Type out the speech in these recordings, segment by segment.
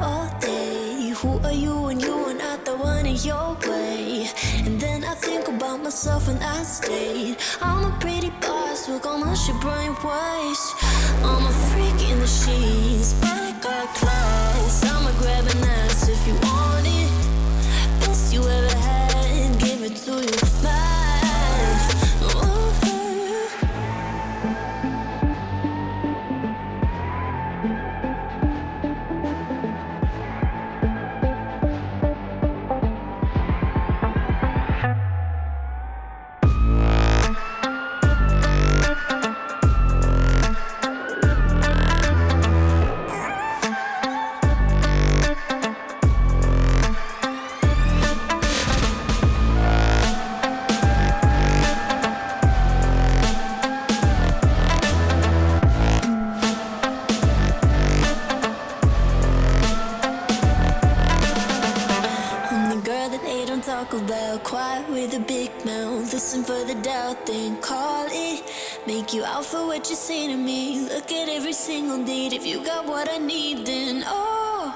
all day. Who are you when you are not the one in your way? And then I think about myself and I stayed. I'm a pretty boss, look on my shit brain waves. I'm a freak in the sheets, but I got class. I'ma grab an ass if you want it. Best you ever had, give it to you. About quiet with a big mouth, listen for the doubt, then call it. Make you out for what you say to me. Look at every single date. If you got what I need, then oh,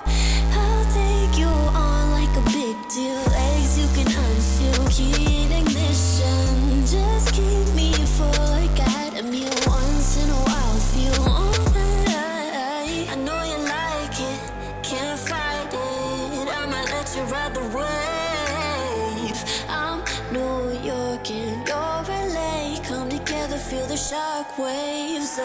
I'll take you on like a big deal. Legs you can unseal, key ignition. Just keep me full like I had a meal once in a while. Feel alright. I know you like it, can't fight it. I might let you ride the wave. I'm New York and you're LA. Come together, feel the shock waves.